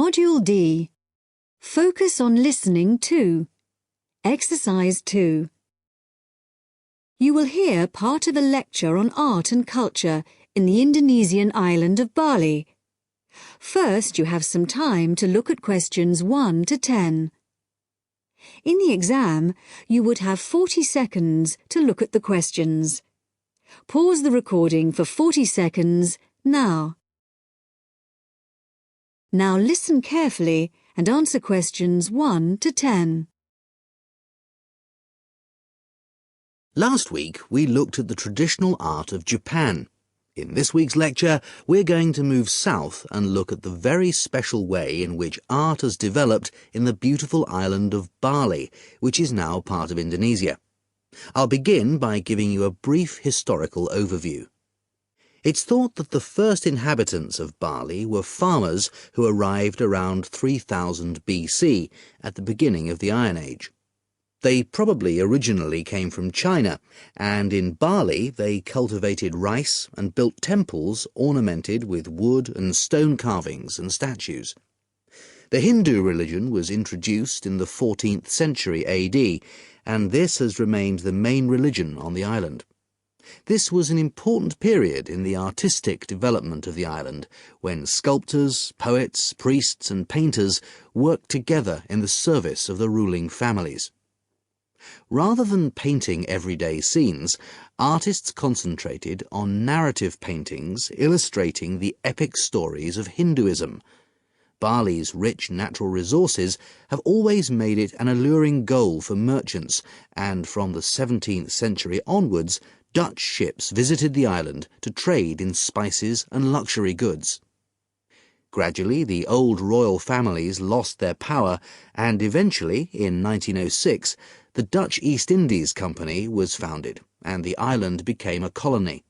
Module D. Focus on listening to. Exercise 2. You will hear part of a lecture on art and culture in the Indonesian island of Bali. First, you have some time to look at questions 1 to 10. In the exam, you would have 40 seconds to look at the questions. Pause the recording for 40 seconds now. Now listen carefully and answer questions 1 to 10. Last week, we looked at the traditional art of Japan. In this week's lecture, we're going to move south and look at the very special way in which art has developed in the beautiful island of Bali, which is now part of Indonesia. I'll begin by giving you a brief historical overview. It's thought that the first inhabitants of Bali were farmers who arrived around 3000 BC, at the beginning of the Iron Age. They probably originally came from China, and in Bali they cultivated rice and built temples ornamented with wood and stone carvings and statues. The Hindu religion was introduced in the 14th century AD, and this has remained the main religion on the island. This was an important period in the artistic development of the island, when sculptors, poets, priests and painters worked together in the service of the ruling families. Rather than painting everyday scenes, artists concentrated on narrative paintings illustrating the epic stories of Hinduism. Bali's rich natural resources have always made it an alluring goal for merchants, and from the 17th century onwards, Dutch ships visited the island to trade in spices and luxury goods. Gradually, the old royal families lost their power, and eventually, in 1906, the Dutch East Indies Company was founded, and the island became a colony.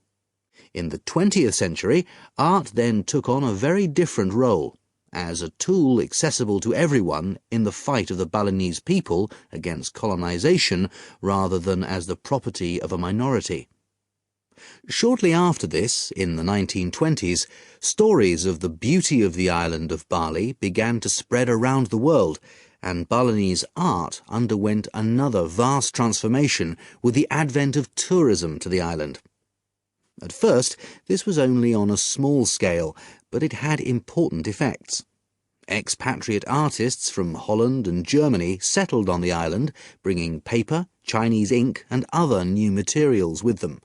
In the 20th century, art then took on a very different role, as a tool accessible to everyone in the fight of the Balinese people against colonization, rather than as the property of a minority. Shortly after this, in the 1920s, stories of the beauty of the island of Bali began to spread around the world, and Balinese art underwent another vast transformation with the advent of tourism to the island. At first, this was only on a small scale, but it had important effects. Expatriate artists from Holland and Germany settled on the island, bringing paper, Chinese ink and other new materials with them.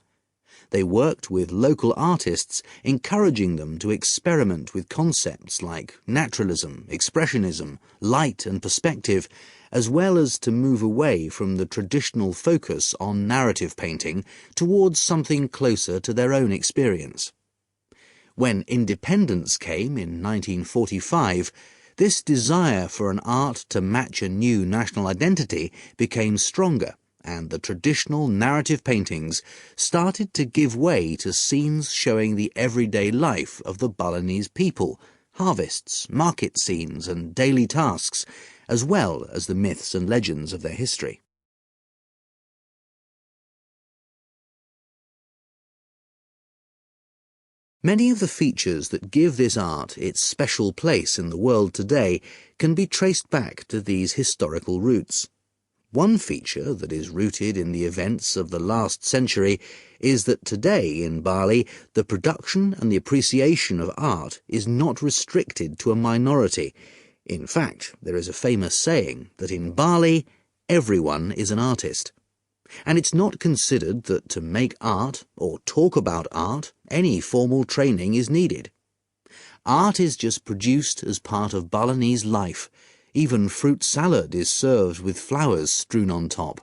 They worked with local artists, encouraging them to experiment with concepts like naturalism, expressionism, light and perspective, as well as to move away from the traditional focus on narrative painting towards something closer to their own experience. When independence came in 1945, this desire for an art to match a new national identity became stronger, and the traditional narrative paintings started to give way to scenes showing the everyday life of the Balinese people, harvests, market scenes and daily tasks, as well as the myths and legends of their history. Many of the features that give this art its special place in the world today can be traced back to these historical roots. One feature that is rooted in the events of the last century is that today in Bali, the production and the appreciation of art is not restricted to a minority. In fact, there is a famous saying that in Bali, everyone is an artist. And it's not considered that to make art or talk about art, any formal training is needed. Art is just produced as part of Balinese life. Even fruit salad is served with flowers strewn on top.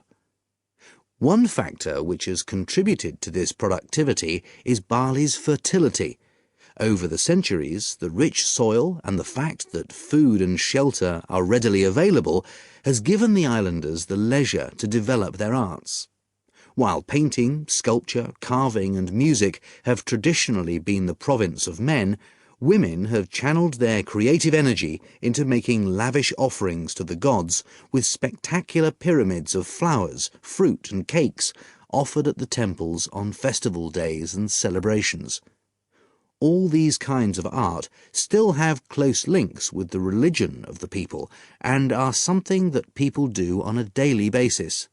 One factor which has contributed to this productivity is Bali's fertility. Over the centuries, the rich soil and the fact that food and shelter are readily available has given the islanders the leisure to develop their arts. While painting, sculpture, carving and music have traditionally been the province of men, women have channeled their creative energy into making lavish offerings to the gods with spectacular pyramids of flowers, fruit and cakes offered at the temples on festival days and celebrations. All these kinds of art still have close links with the religion of the people and are something that people do on a daily basis.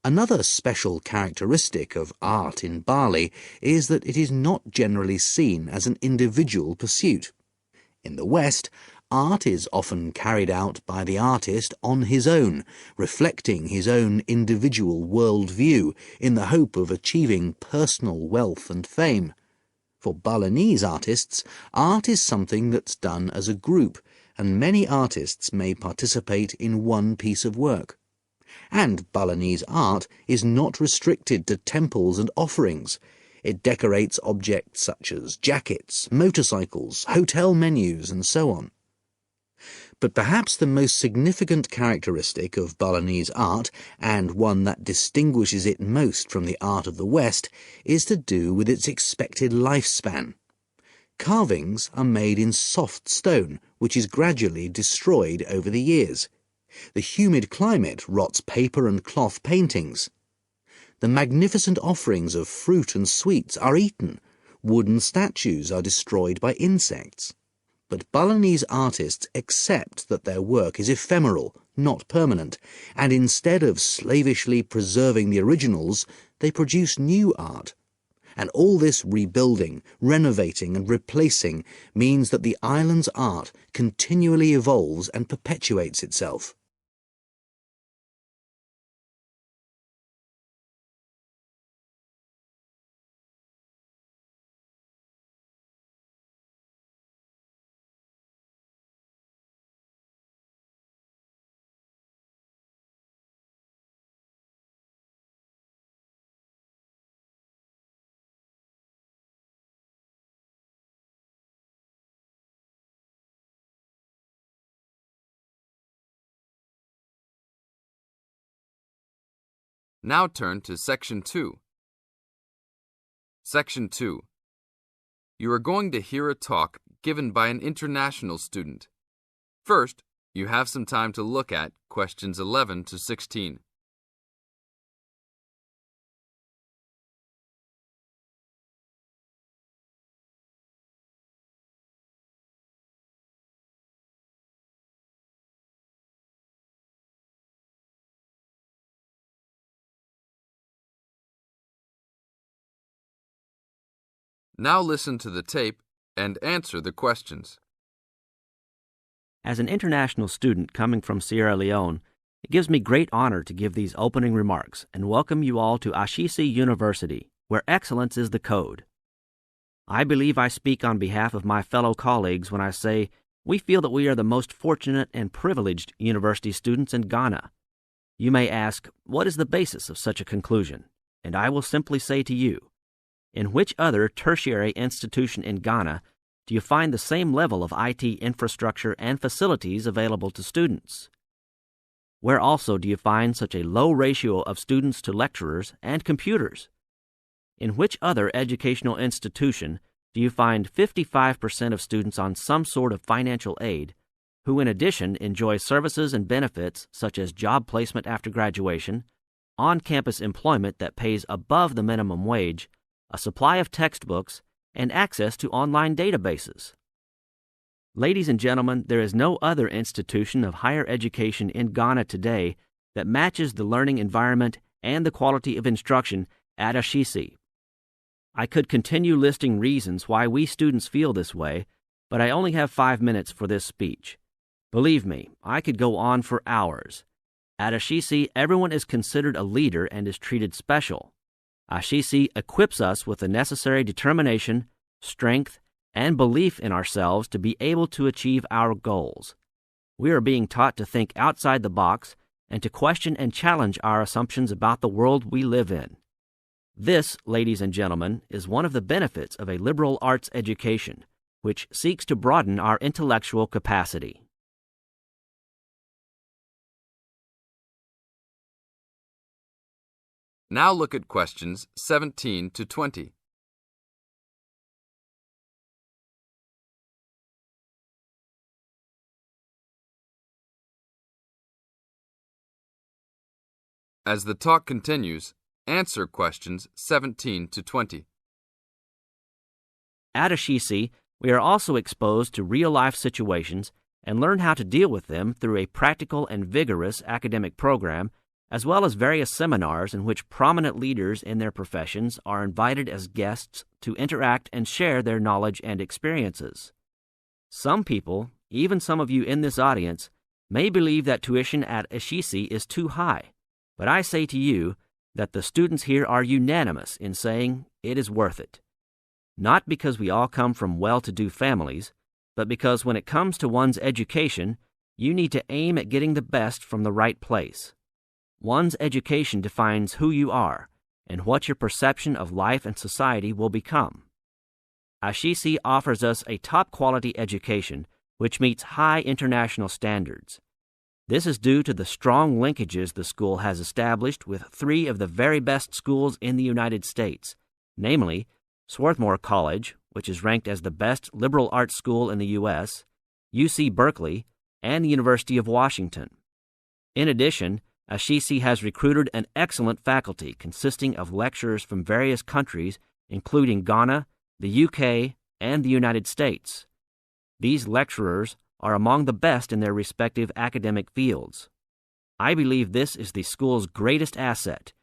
Another special characteristic of art in Bali is that it is not generally seen as an individual pursuit. In the West, art is often carried out by the artist on his own, reflecting his own individual worldview in the hope of achieving personal wealth and fame. For Balinese artists, art is something that's done as a group, and many artists may participate in one piece of work. And Balinese art is not restricted to temples and offerings. It decorates objects such as jackets, motorcycles, hotel menus, and so on. But perhaps the most significant characteristic of Balinese art, and one that distinguishes it most from the art of the West, is to do with its expected lifespan. Carvings are made in soft stone, which is gradually destroyed over the years. The humid climate rots paper and cloth paintings. The magnificent offerings of fruit and sweets are eaten. Wooden statues are destroyed by insects. But Balinese artists accept that their work is ephemeral, not permanent, and instead of slavishly preserving the originals, they produce new art. And all this rebuilding, renovating and replacing means that the island's art continually evolves and perpetuates itself. Now turn to Section 2. Section 2. You are going to hear a talk given by an international student. First, you have some time to look at questions 11 to 16. Now listen to the tape and answer the questions. As an international student coming from Sierra Leone, it gives me great honor to give these opening remarks and welcome you all to Ashisi University, where excellence is the code. I believe I speak on behalf of my fellow colleagues when I say we feel that we are the most fortunate and privileged university students in Ghana. You may ask, what is the basis of such a conclusion? And I will simply say to you, in which other tertiary institution in Ghana do you find the same level of IT infrastructure and facilities available to students? Where also do you find such a low ratio of students to lecturers and computers? In which other educational institution do you find 55% of students on some sort of financial aid, who in addition enjoy services and benefits such as job placement after graduation, on-campus employment that pays above the minimum wage, a supply of textbooks, and access to online databases? Ladies and gentlemen, there is no other institution of higher education in Ghana today that matches the learning environment and the quality of instruction at Ashisi. I could continue listing reasons why we students feel this way, but I only have 5 minutes for this speech. Believe me, I could go on for hours. At Ashisi, everyone is considered a leader and is treated special. Ashisi equips us with the necessary determination, strength, and belief in ourselves to be able to achieve our goals. We are being taught to think outside the box and to question and challenge our assumptions about the world we live in. This, ladies and gentlemen, is one of the benefits of a liberal arts education, which seeks to broaden our intellectual capacity. Now look at questions 17 to 20. As the talk continues, answer questions 17 to 20. At Ashisi, we are also exposed to real-life situations and learn how to deal with them through a practical and vigorous academic program, as well as various seminars in which prominent leaders in their professions are invited as guests to interact and share their knowledge and experiences. Some people, even some of you in this audience, may believe that tuition at Ashisi is too high, but I say to you that the students here are unanimous in saying it is worth it. Not because we all come from well-to-do families, but because when it comes to one's education, you need to aim at getting the best from the right place. One's education defines who you are and what your perception of life and society will become. Ashisi offers us a top-quality education which meets high international standards. This is due to the strong linkages the school has established with three of the very best schools in the United States, namely Swarthmore College, which is ranked as the best liberal arts school in the U.S., UC Berkeley, and the University of Washington. In addition, Ashisi has recruited an excellent faculty consisting of lecturers from various countries, including Ghana, the UK, and the United States. These lecturers are among the best in their respective academic fields. I believe this is the school's greatest asset,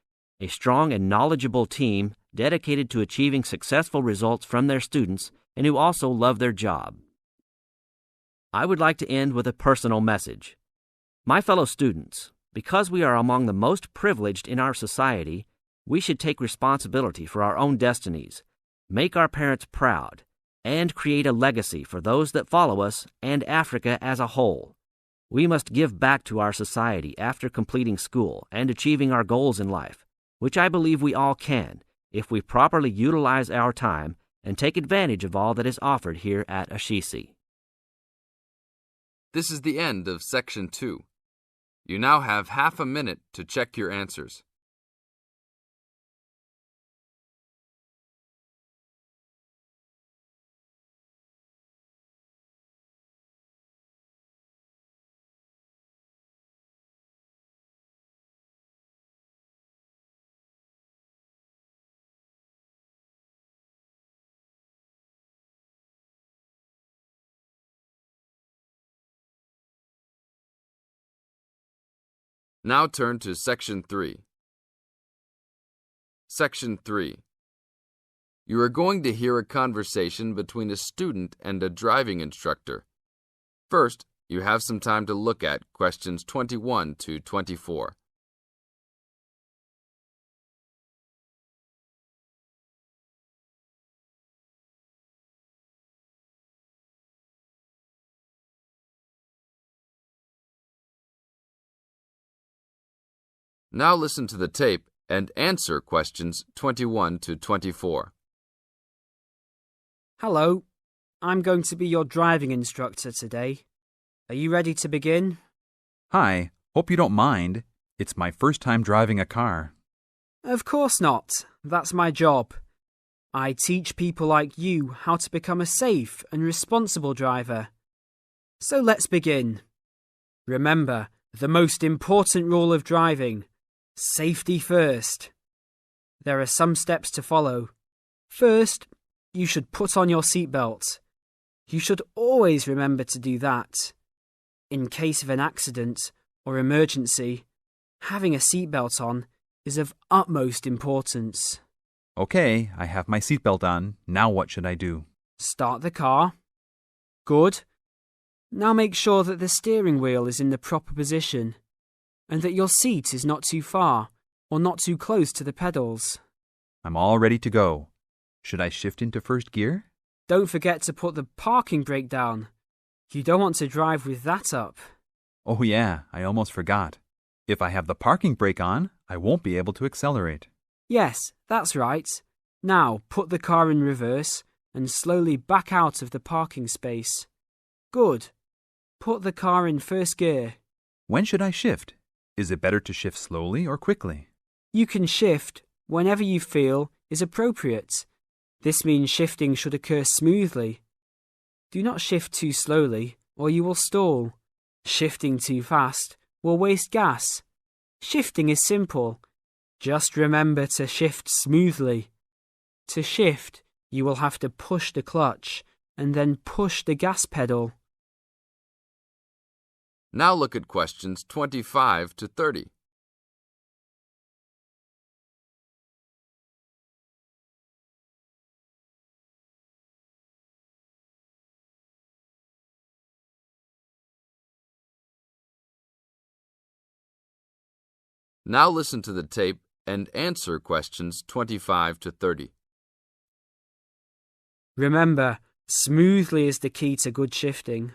a strong and knowledgeable team dedicated to achieving successful results from their students and who also love their job. I would like to end with a personal message. My fellow students, because we are among the most privileged in our society, we should take responsibility for our own destinies, make our parents proud, and create a legacy for those that follow us and Africa as a whole. We must give back to our society after completing school and achieving our goals in life, which I believe we all can if we properly utilize our time and take advantage of all that is offered here at Ashisi. This is the end of Section 2. You now have half a minute to check your answers. Now turn to Section 3. Section 3. You are going to hear a conversation between a student and a driving instructor. First, you have some time to look at questions 21 to 24. Now listen to the tape and answer questions 21 to 24. Hello, I'm going to be your driving instructor today. Are you ready to begin? Hi, hope you don't mind. It's my first time driving a car. Of course not. That's my job. I teach people like you how to become a safe and responsible driver. So let's begin. Remember, the most important rule of driving: safety first. There are some steps to follow. First, you should put on your seatbelt. You should always remember to do that. In case of an accident or emergency, having a seatbelt on is of utmost importance. Okay, I have my seatbelt on. Now what should I do? Start the car. Good. Now make sure that the steering wheel is in the proper position and that your seat is not too far or not too close to the pedals. I'm all ready to go. Should I shift into first gear? Don't forget to put the parking brake down. You don't want to drive with that up. Oh yeah, I almost forgot. If I have the parking brake on, I won't be able to accelerate. Yes, that's right. Now put the car in reverse and slowly back out of the parking space. Good. Put the car in first gear. When should I shift? Is it better to shift slowly or quickly? You can shift whenever you feel is appropriate. This means shifting should occur smoothly. Do not shift too slowly or you will stall. Shifting too fast will waste gas. Shifting is simple. Just remember to shift smoothly. To shift, you will have to push the clutch and then push the gas pedal. Now look at questions 25 to 30. Now listen to the tape and answer questions 25 to 30. Remember, smoothly is the key to good shifting.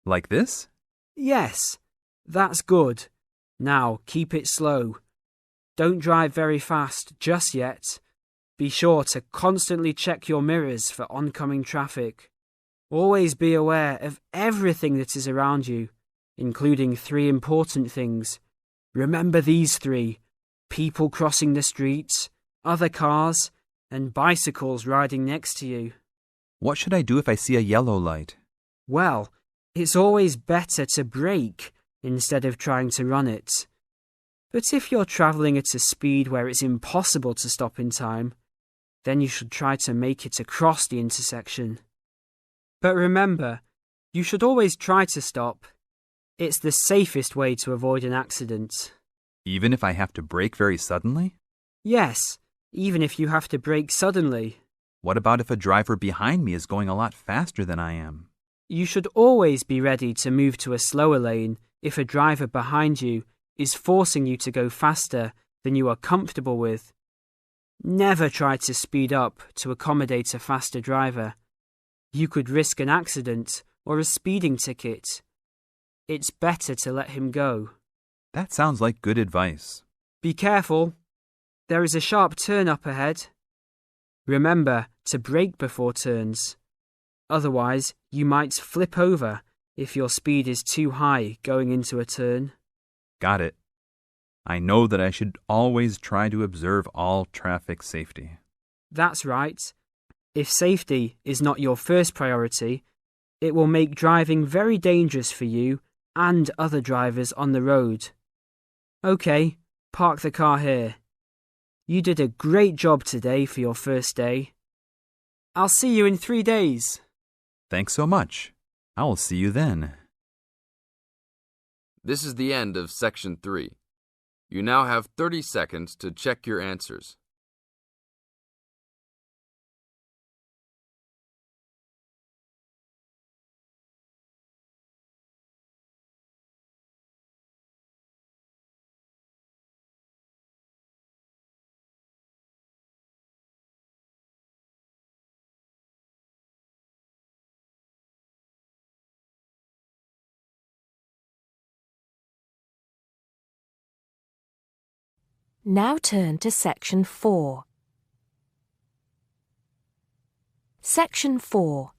Like this? Yes, that's good. Now keep it slow. Don't drive very fast just yet. Be sure to constantly check your mirrors for oncoming traffic. Always be aware of everything that is around you, including 3 important things. Remember these 3: people crossing the streets, other cars, and bicycles riding next to you. What should I do if I see a yellow light? Well, it's always better to brake instead of trying to run it. But if you're travelling at a speed where it's impossible to stop in time, then you should try to make it across the intersection. But remember, you should always try to stop. It's the safest way to avoid an accident. Even if I have to brake very suddenly? Yes, even if you have to brake suddenly. What about if a driver behind me is going a lot faster than I am? You should always be ready to move to a slower lane if a driver behind you is forcing you to go faster than you are comfortable with. Never try to speed up to accommodate a faster driver. You could risk an accident or a speeding ticket. It's better to let him go. That sounds like good advice. Be careful. There is a sharp turn up ahead. Remember to brake before turns. Otherwise, you might flip over if your speed is too high going into a turn. Got it. I know that I should always try to observe all traffic safety. That's right. If safety is not your first priority, it will make driving very dangerous for you and other drivers on the road. Okay, park the car here. You did a great job today for your first day. I'll see you in 3 days. Thanks so much. I will see you then. This is the end of section 3. You now have 30 seconds to check your answers. Now turn to Section 4. Section 4.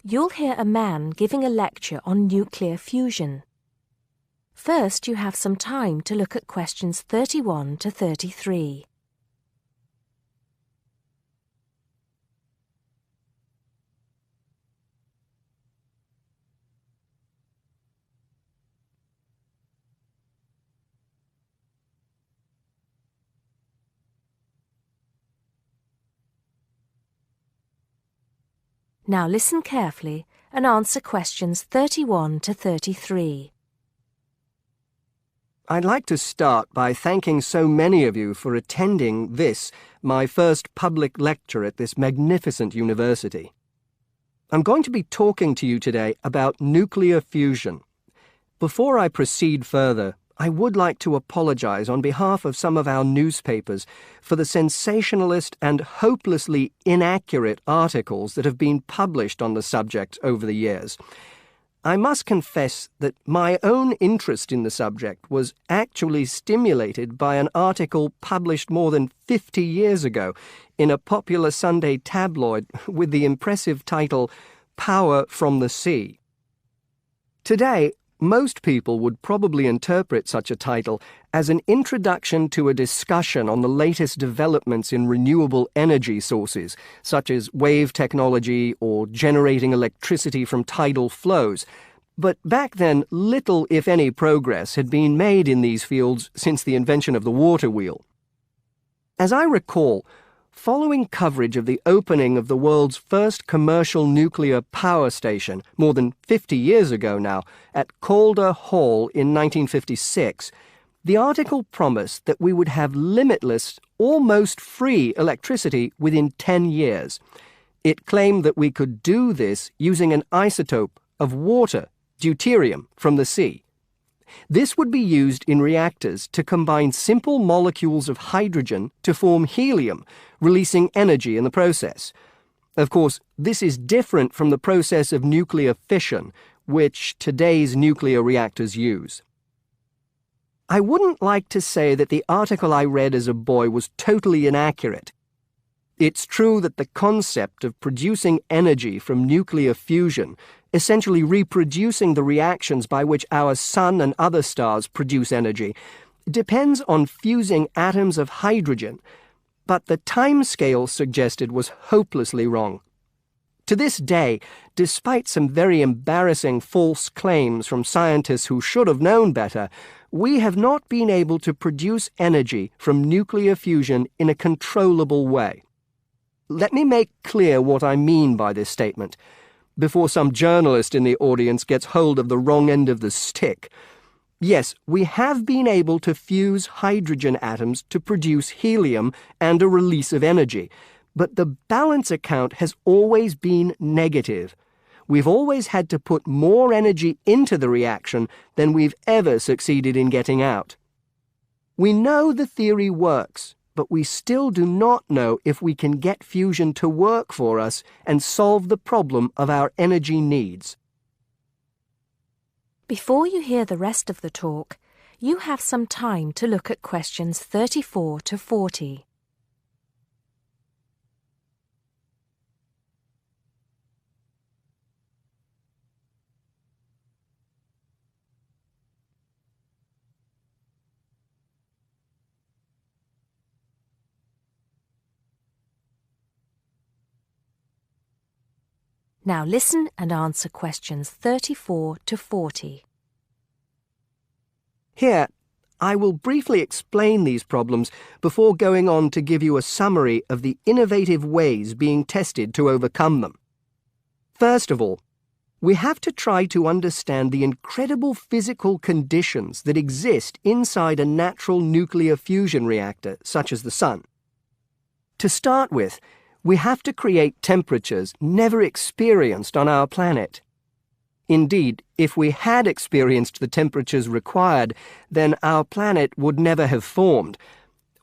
You'll hear a man giving a lecture on nuclear fusion. First, you have some time to look at questions 31 to 33. Now listen carefully and answer questions 31 to 33. I'd like to start by thanking so many of you for attending this, my first public lecture at this magnificent university. I'm going to be talking to you today about nuclear fusion. Before I proceed further, I would like to apologize on behalf of some of our newspapers for the sensationalist and hopelessly inaccurate articles that have been published on the subject over the years. I must confess that my own interest in the subject was actually stimulated by an article published more than 50 years ago in a popular Sunday tabloid with the impressive title, Power from the Sea. Today, most people would probably interpret such a title as an introduction to a discussion on the latest developments in renewable energy sources, such as wave technology or generating electricity from tidal flows. But back then, little, if any, progress had been made in these fields since the invention of the water wheel. As I recall, Following coverage of the opening of the world's first commercial nuclear power station, more than 50 years ago now, at Calder Hall in 1956, the article promised that we would have limitless, almost free electricity within 10 years. It claimed that we could do this using an isotope of water, deuterium, from the sea. This would be used in reactors to combine simple molecules of hydrogen to form helium, releasing energy in the process. Of course, this is different from the process of nuclear fission, which today's nuclear reactors use. I wouldn't like to say that the article I read as a boy was totally inaccurate. It's true that the concept of producing energy from nuclear fusion, essentially reproducing the reactions by which our sun and other stars produce energy, depends on fusing atoms of hydrogen, but the timescale suggested was hopelessly wrong. To this day, despite some very embarrassing false claims from scientists who should have known better, we have not been able to produce energy from nuclear fusion in a controllable way. Let me make clear what I mean by this statement, before some journalist in the audience gets hold of the wrong end of the stick. Yes, we have been able to fuse hydrogen atoms to produce helium and a release of energy, but the balance account has always been negative. We've always had to put more energy into the reaction than we've ever succeeded in getting out. We know the theory works, but we still do not know if we can get fusion to work for us and solve the problem of our energy needs. Before you hear the rest of the talk, you have some time to look at questions 34 to 40. Now listen and answer questions 34 to 40. Here, I will briefly explain these problems before going on to give you a summary of the innovative ways being tested to overcome them. First of all, we have to try to understand the incredible physical conditions that exist inside a natural nuclear fusion reactor, such as the Sun. To start with, we have to create temperatures never experienced on our planet. Indeed, if we had experienced the temperatures required, then our planet would never have formed.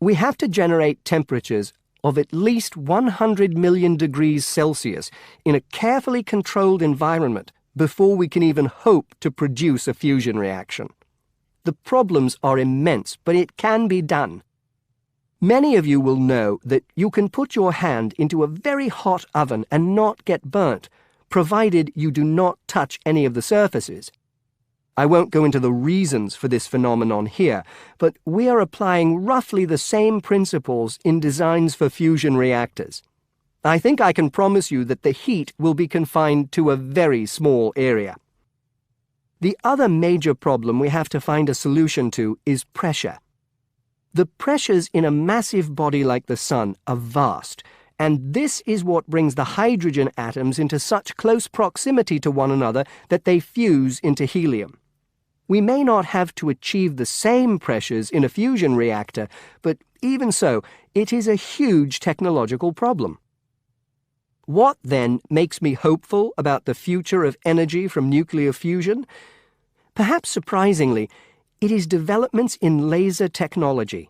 We have to generate temperatures of at least 100 million degrees Celsius in a carefully controlled environment before we can even hope to produce a fusion reaction. The problems are immense, but it can be done. Many of you will know that you can put your hand into a very hot oven and not get burnt, provided you do not touch any of the surfaces. I won't go into the reasons for this phenomenon here, but we are applying roughly the same principles in designs for fusion reactors. I think I can promise you that the heat will be confined to a very small area. The other major problem we have to find a solution to is pressure. The pressures in a massive body like the Sun are vast, and this is what brings the hydrogen atoms into such close proximity to one another that they fuse into helium. We may not have to achieve the same pressures in a fusion reactor, but even so, it is a huge technological problem. What, then, makes me hopeful about the future of energy from nuclear fusion? Perhaps surprisingly, it is developments in laser technology.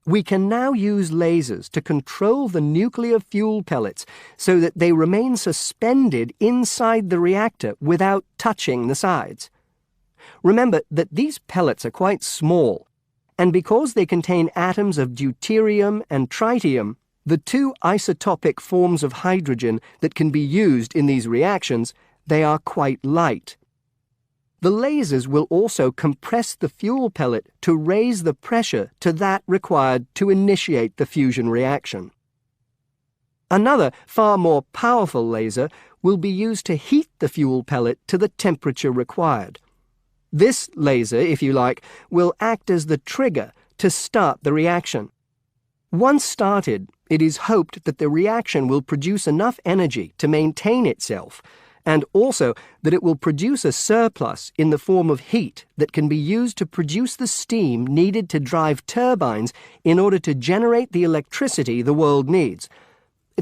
We can now use lasers to control the nuclear fuel pellets so that they remain suspended inside the reactor without touching the sides. Remember that these pellets are quite small, and because they contain atoms of deuterium and tritium, the two isotopic forms of hydrogen that can be used in these reactions, they are quite light. The lasers will also compress the fuel pellet to raise the pressure to that required to initiate the fusion reaction. Another, far more powerful laser will be used to heat the fuel pellet to the temperature required. This laser, if you like, will act as the trigger to start the reaction. Once started, it is hoped that the reaction will produce enough energy to maintain itself, and also that it will produce a surplus in the form of heat that can be used to produce the steam needed to drive turbines in order to generate the electricity the world needs.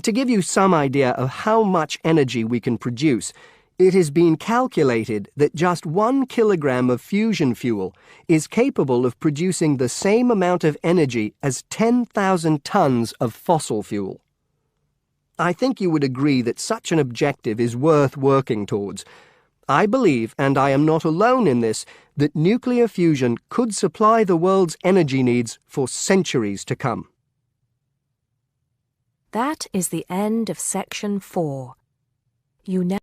To give you some idea of how much energy we can produce, it has been calculated that just 1 kilogram of fusion fuel is capable of producing the same amount of energy as 10,000 tons of fossil fuel. I think you would agree that such an objective is worth working towards. I believe, and I am not alone in this, that nuclear fusion could supply the world's energy needs for centuries to come. That is the end of section 4. You now